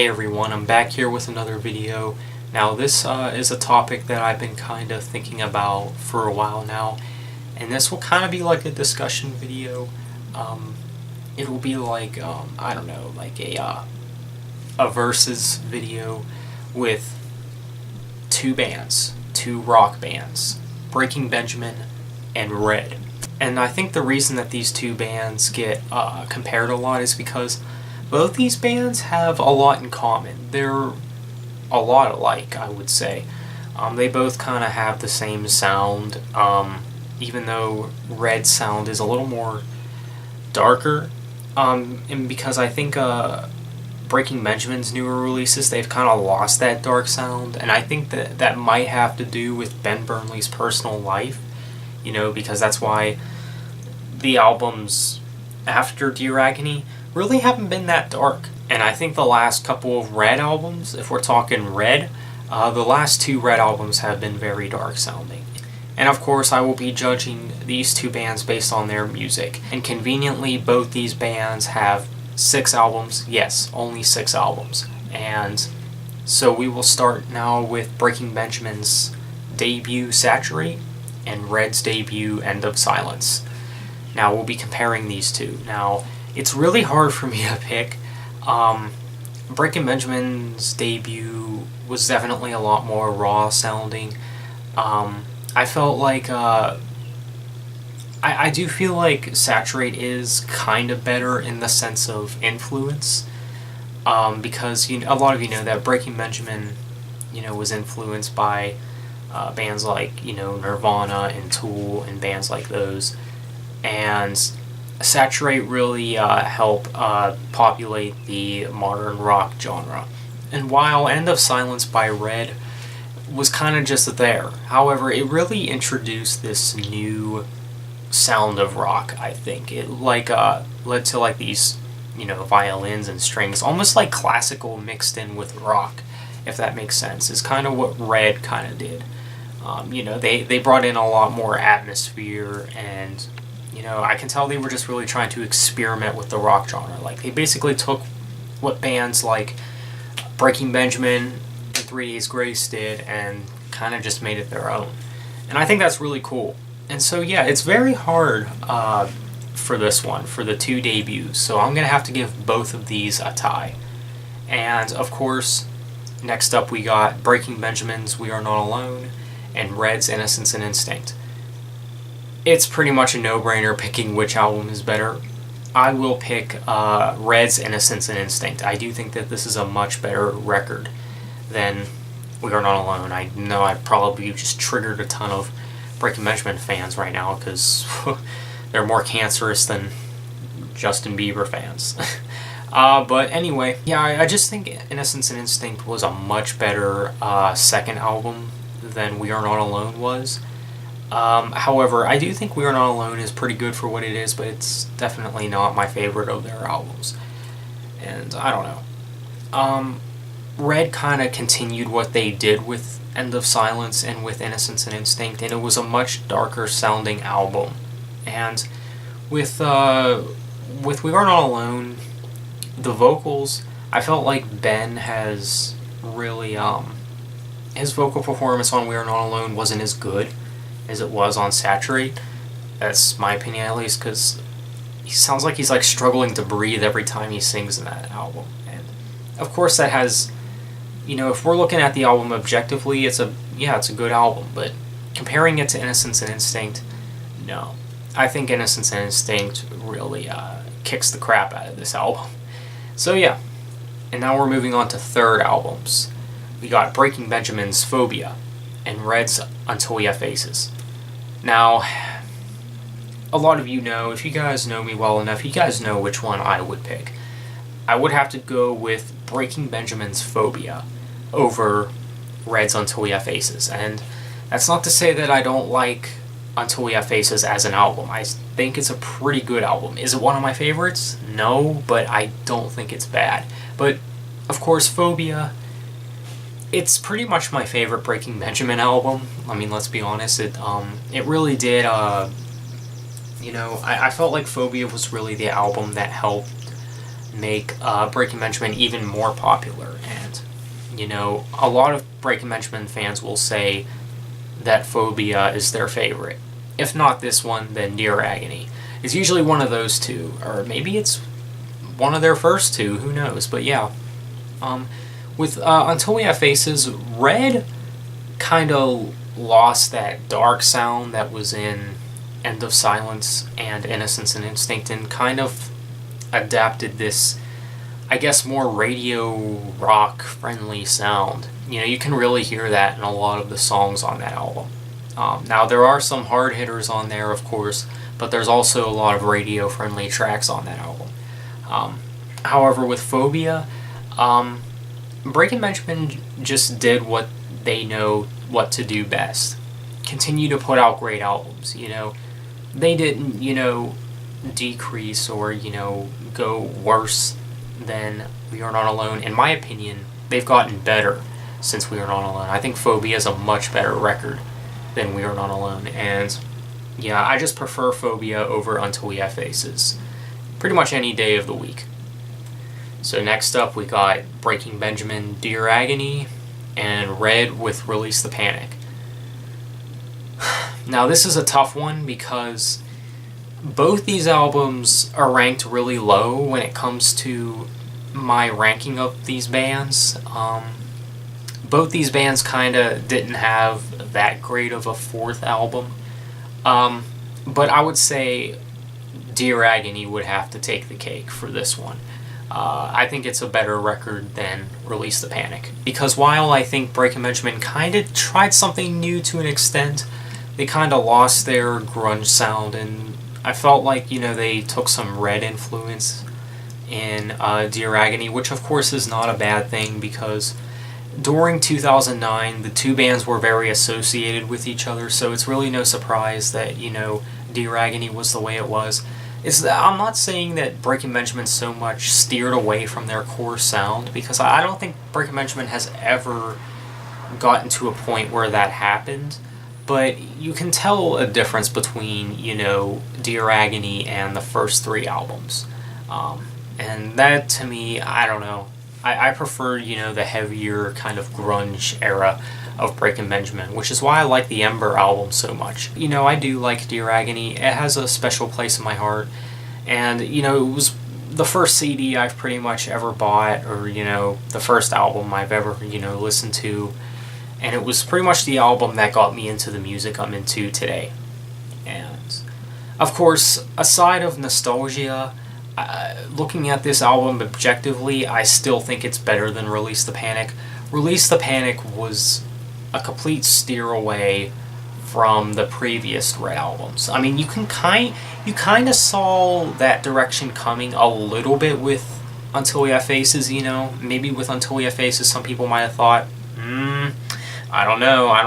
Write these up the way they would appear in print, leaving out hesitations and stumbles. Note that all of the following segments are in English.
Hey everyone, I'm back here with another video. Now this is a topic that I've been kind of thinking about for a while now, and this will kind of be like a discussion video. It will be like, I don't know, like a versus video with two bands, two rock bands, Breaking Benjamin and Red. And I think the reason that these two bands get compared a lot is because both these bands have a lot in common. They're a lot alike, I would say. They both kind of have the same sound, even though Red's sound is a little more darker. And because I think Breaking Benjamin's newer releases, they've kind of lost that dark sound, and I think that might have to do with Ben Burnley's personal life, because that's why the albums after Dear Agony really haven't been that dark. And I think the last couple of Red albums, if we're talking Red, the last two Red albums have been very dark sounding. And of course I will be judging these two bands based on their music. And conveniently both these bands have 6 albums. Yes, only 6 albums. And so we will start now with Breaking Benjamin's debut Saturate and Red's debut End of Silence. Now we'll be comparing these two. Now it's really hard for me to pick. Breaking Benjamin's debut was definitely a lot more raw sounding. I felt like I do feel like Saturate is kind of better in the sense of influence, because a lot of you know that Breaking Benjamin was influenced by bands like Nirvana and Tool and bands like those, and Saturate really helped populate the modern rock genre. And while End of Silence by Red was kind of just there, however, it really introduced this new sound of rock. I think it led to like these violins and strings, almost like classical mixed in with rock, if that makes sense. Is kind of what Red kind of did. They brought in a lot more atmosphere, and I can tell they were just really trying to experiment with the rock genre. Like, they basically took what bands like Breaking Benjamin and 3 Days Grace did and kind of just made it their own. And I think that's really cool. And so, yeah, it's very hard for this one, for the two debuts. So I'm going to have to give both of these a tie. And, of course, next up we got Breaking Benjamin's We Are Not Alone and Red's Innocence and Instinct. It's pretty much a no-brainer picking which album is better. I will pick Red's Innocence and Instinct. I do think that this is a much better record than We Are Not Alone. I know I probably just triggered a ton of Breaking Benjamin fans right now because they're more cancerous than Justin Bieber fans. But anyway, yeah, I just think Innocence and Instinct was a much better second album than We Are Not Alone was. However, I do think We Are Not Alone is pretty good for what it is, but it's definitely not my favorite of their albums. And I don't know. Red kind of continued what they did with End of Silence and with Innocence and Instinct, and it was a much darker sounding album. And with We Are Not Alone, the vocals, I felt like Ben has really, his vocal performance on We Are Not Alone wasn't as good as it was on Saturate. That's my opinion, at least, because he sounds like he's like struggling to breathe every time he sings in that album. And of course that has, if we're looking at the album objectively, it's a good album, but comparing it to Innocence and Instinct, no. I think Innocence and Instinct really kicks the crap out of this album. So yeah, and now we're moving on to third albums. We got Breaking Benjamin's Phobia and Red's Until We Have Faces. Now, a lot of you know, if you guys know me well enough, you guys know which one I would pick. I would have to go with Breaking Benjamin's Phobia over Red's Until We Have Faces. And that's not to say that I don't like Until We Have Faces as an album. I think it's a pretty good album. Is it one of my favorites? No, but I don't think it's bad. But, of course, Phobia, it's pretty much my favorite Breaking Benjamin album. I mean, let's be honest, it really did, I felt like Phobia was really the album that helped make Breaking Benjamin even more popular. And, you know, a lot of Breaking Benjamin fans will say that Phobia is their favorite. If not this one, then Dear Agony. It's usually one of those two, or maybe it's one of their first two, who knows, but yeah. With Until We Have Faces, Red kind of lost that dark sound that was in End of Silence and Innocence and Instinct, and kind of adapted this, I guess, more radio rock friendly sound. You know, you can really hear that in a lot of the songs on that album. Now, there are some hard hitters on there, of course, but there's also a lot of radio friendly tracks on that album. However, with Phobia, Breaking Benjamin just did what they know what to do best. Continue to put out great albums, you know. They didn't, you know, decrease or, you know, go worse than We Are Not Alone. In my opinion, they've gotten better since We Are Not Alone. I think Phobia is a much better record than We Are Not Alone. And yeah, I just prefer Phobia over Until We Have Faces pretty much any day of the week. So next up we got Breaking Benjamin, Dear Agony, and Red with Release the Panic. Now this is a tough one because both these albums are ranked really low when it comes to my ranking of these bands. Both these bands kind of didn't have that great of a fourth album. But I would say Dear Agony would have to take the cake for this one. I think it's a better record than Release the Panic. Because while I think Breaking Benjamin kind of tried something new to an extent, they kind of lost their grunge sound, and I felt like, you know, they took some Red influence in Dear Agony, which of course is not a bad thing because during 2009 the two bands were very associated with each other, so it's really no surprise that, you know, Dear Agony was the way it was. I'm not saying that Breaking Benjamin so much steered away from their core sound, because I don't think Breaking Benjamin has ever gotten to a point where that happened, but you can tell a difference between, you know, Dear Agony and the first three albums. And that, to me, I don't know. I prefer, you know, the heavier kind of grunge era of Breaking Benjamin, which is why I like the Ember album so much. You know, I do like Dear Agony. It has a special place in my heart. And, you know, it was the first CD I've pretty much ever bought, or, you know, the first album I've ever, you know, listened to. And it was pretty much the album that got me into the music I'm into today. And, of course, aside of nostalgia, looking at this album objectively, I still think it's better than Release the Panic. Release the Panic was a complete steer away from the previous Red albums. I mean, you kind of saw that direction coming a little bit with Until We Have Faces, you know. Maybe with Until We Have Faces, some people might have thought, I don't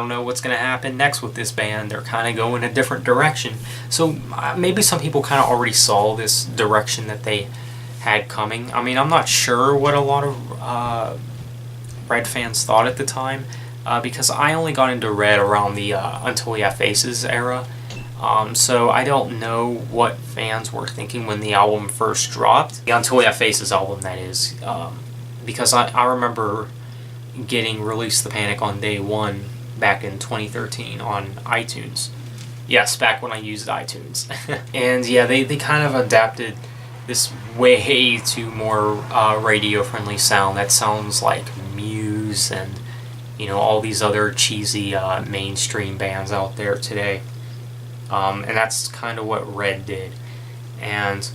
know what's going to happen next with this band. They're kind of going a different direction. So maybe some people kind of already saw this direction that they had coming. I mean, I'm not sure what a lot of Red fans thought at the time, because I only got into Red around the Until We Have Faces era. So I don't know what fans were thinking when the album first dropped. The Until We Have Faces album, that is. Because I remember getting Release the Panic on day one back in 2013 on iTunes. Yes, back when I used iTunes. And yeah, they kind of adapted this way to more radio-friendly sound that sounds like Muse and, you know, all these other cheesy mainstream bands out there today. And that's kind of what Red did. And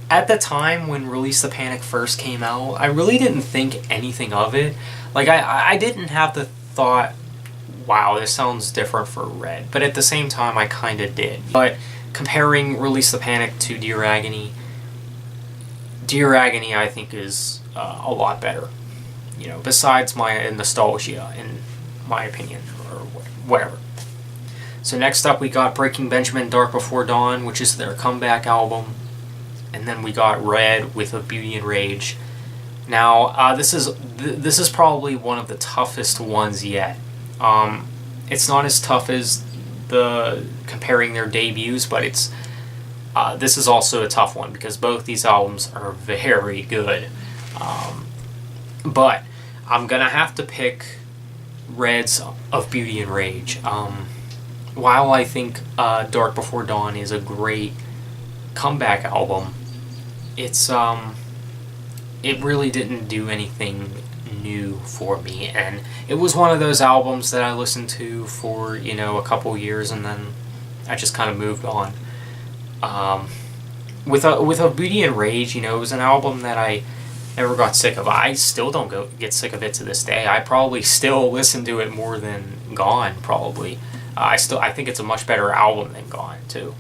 at the time when Release the Panic first came out, I really didn't think anything of it. Like, I didn't have the thought, wow, this sounds different for Red. But at the same time, I kind of did. But comparing Release the Panic to Dear Agony, I think is a lot better. You know, besides my nostalgia, in my opinion, or whatever. So next up we got Breaking Benjamin, Dark Before Dawn, which is their comeback album. And then we got Red with A Beauty and Rage. Now, this is probably one of the toughest ones yet. It's not as tough as comparing their debuts, but it's This is also a tough one because both these albums are very good. But I'm gonna have to pick Red's Of Beauty and Rage. While I think Dark Before Dawn is a great comeback album, it really didn't do anything new for me, and it was one of those albums that I listened to for a couple years and then I just kind of moved on. With a Beauty and Rage, it was an album that I never got sick of. I still don't get sick of it to this day. I probably still listen to it more than Gone, probably. I think it's a much better album than Gone too.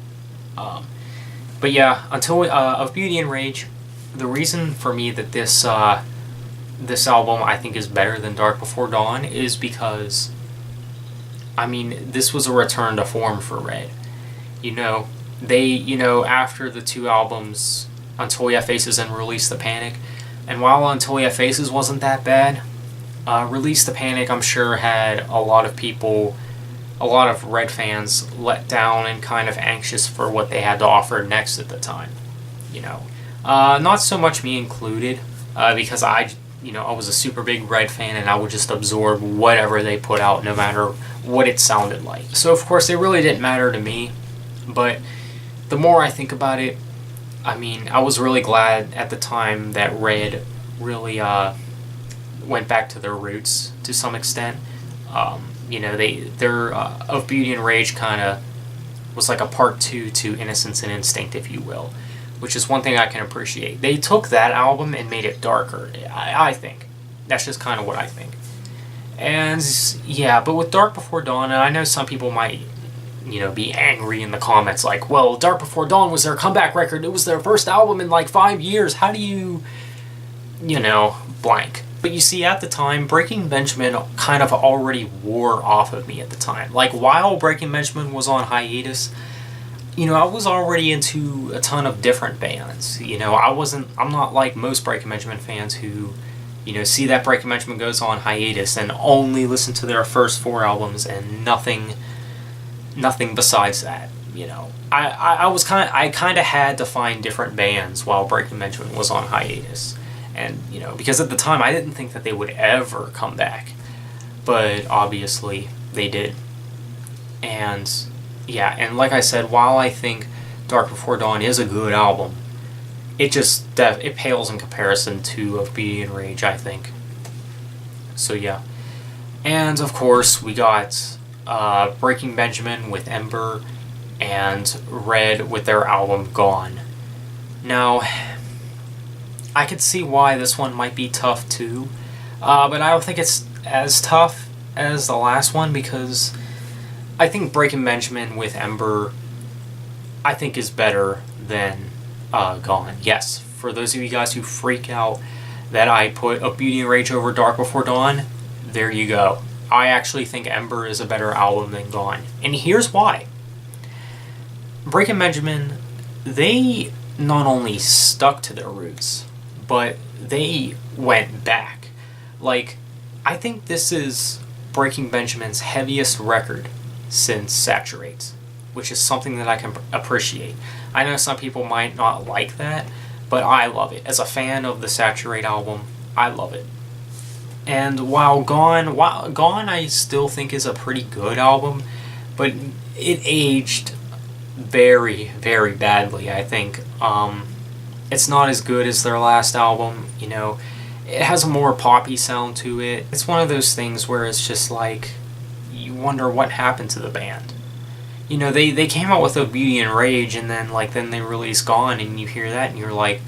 But yeah, until Of Beauty and Rage, the reason for me that this album I think is better than Dark Before Dawn is because, this was a return to form for Red. They, after the two albums, Until We Have Faces and Release the Panic, and while Until We Have Faces wasn't that bad, Release the Panic, I'm sure, had a lot of Red fans let down and kind of anxious for what they had to offer next at the time. Not so much me included, because I was a super big Red fan and I would just absorb whatever they put out, no matter what it sounded like. So of course it really didn't matter to me, but the more I think about it, I was really glad at the time that Red really went back to their roots to some extent. Their Of Beauty and Rage kind of was like a part 2 to Innocence and Instinct, if you will, which is one thing I can appreciate. They took that album and made it darker, I think. That's just kind of what I think. And yeah, but with Dark Before Dawn, and I know some people might be angry in the comments, like, well, Dark Before Dawn was their comeback record, it was their first album in like 5 years, how do you blank. But you see, at the time, Breaking Benjamin kind of already wore off of me at the time. Like, while Breaking Benjamin was on hiatus, I was already into a ton of different bands. I'm not like most Breaking Benjamin fans who, see that Breaking Benjamin goes on hiatus and only listen to their first 4 albums and nothing besides that. I kind of had to find different bands while Breaking Benjamin was on hiatus. And, because at the time I didn't think that they would ever come back. But obviously they did. And, yeah, and like I said, while I think Dark Before Dawn is a good album, it pales in comparison to Of Beauty and Rage, I think. So, yeah. And, of course, we got Breaking Benjamin with Ember and Red with their album Gone. Now, I could see why this one might be tough too, but I don't think it's as tough as the last one, because I think Breaking Benjamin with Ember, I think, is better than Gone. Yes, for those of you guys who freak out that I put Of Beauty and Rage over Dark Before Dawn, there you go. I actually think Ember is a better album than Gone, and here's why. Breaking Benjamin, they not only stuck to their roots, but they went back. Like, I think this is Breaking Benjamin's heaviest record since Saturate, which is something that I can appreciate. I know some people might not like that, but I love it. As a fan of the Saturate album, I love it. And while Gone I still think is a pretty good album, but it aged very, very badly, I think. It's not as good as their last album, It has a more poppy sound to it. It's one of those things where it's just like, you wonder what happened to the band. They came out with Of Beauty and Rage, and then they released Gone, and you hear that, and you're like,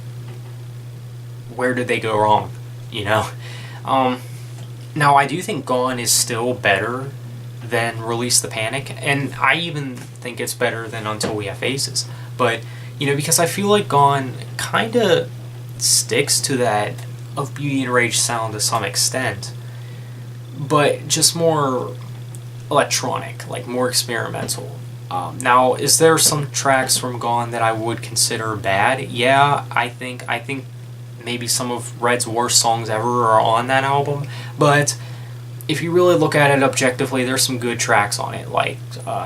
where did they go wrong? Now, I do think Gone is still better than Release the Panic, and I even think it's better than Until We Have Faces. But, because I feel like Gone kind of sticks to that Of Beauty and Rage sound to some extent, but just more electronic, like more experimental. Now, is there some tracks from Gone that I would consider bad? Yeah, I think maybe some of Red's worst songs ever are on that album, but if you really look at it objectively, there's some good tracks on it, like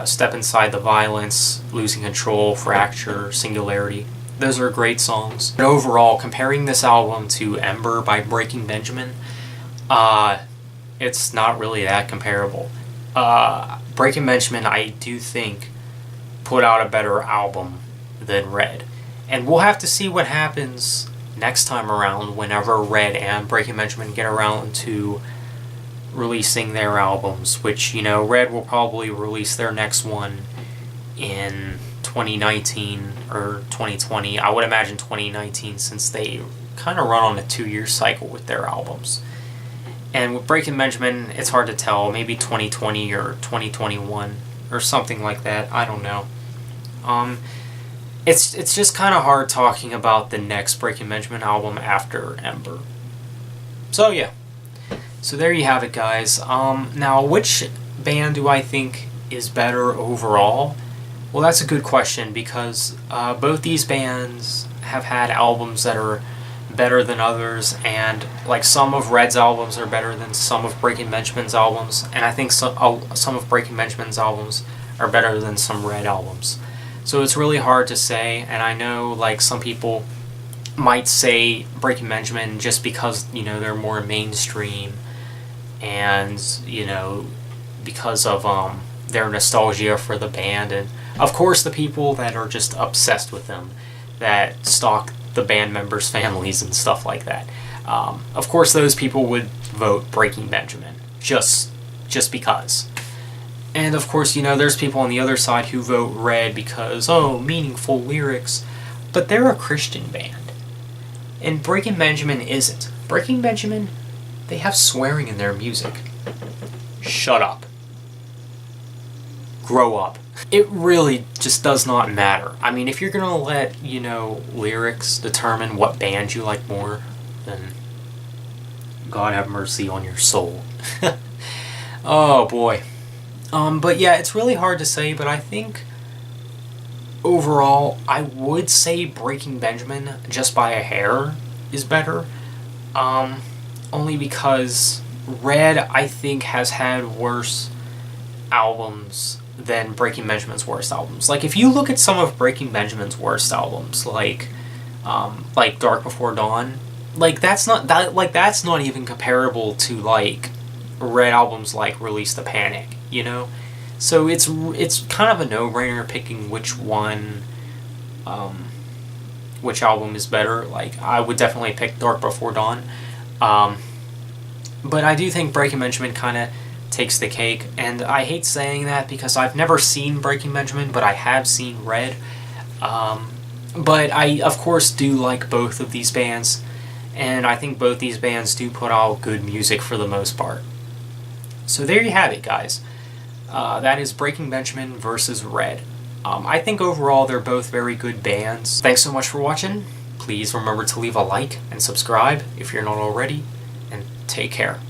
Step Inside the Violence, Losing Control, Fracture, Singularity. Those are great songs. But overall, comparing this album to Ember by Breaking Benjamin, it's not really that comparable. Breaking Benjamin, I do think, put out a better album than Red. And we'll have to see what happens next time around whenever Red and Breaking Benjamin get around to releasing their albums, which, you know, Red will probably release their next one in 2019 or 2020. I would imagine 2019, since they kind of run on a 2-year cycle with their albums. And with Breaking Benjamin, it's hard to tell. Maybe 2020 or 2021 or something like that. I don't know. It's just kind of hard talking about the next Breaking Benjamin album after Ember. So yeah. So there you have it, guys. Now, which band do I think is better overall? Well, that's a good question, because both these bands have had albums that are better than others, and like some of Red's albums are better than some of Breaking Benjamin's albums, and I think some of Breaking Benjamin's albums are better than some Red albums. So it's really hard to say, and I know like some people might say Breaking Benjamin just because, you know, they're more mainstream, and, you know, because of their nostalgia for the band, and of course the people that are just obsessed with them, that stalk the band members' families and stuff like that. Of course those people would vote Breaking Benjamin, just because. And of course, you know, there's people on the other side who vote Red because, oh, meaningful lyrics. But they're a Christian band. And Breaking Benjamin isn't. Breaking Benjamin, they have swearing in their music. Shut up. Grow up. It really just does not matter. I mean, if you're gonna let, you know, lyrics determine what band you like more, then God have mercy on your soul. Oh boy. But yeah, it's really hard to say, but I think overall, I would say Breaking Benjamin, just by a hair, is better. Only because Red, I think, has had worse albums than Breaking Benjamin's worst albums. Like, if you look at some of Breaking Benjamin's worst albums, like Dark Before Dawn, like that's not even comparable to like Red albums like Release the Panic, you know? So it's kind of a no-brainer picking which album is better. Like, I would definitely pick Dark Before Dawn. But I do think Breaking Benjamin kind of takes the cake, and I hate saying that because I've never seen Breaking Benjamin, but I have seen Red. But I, of course, do like both of these bands, and I think both these bands do put out good music for the most part. So there you have it, guys. That is Breaking Benjamin versus Red. I think overall they're both very good bands. Thanks so much for watching. Please remember to leave a like and subscribe if you're not already, and take care.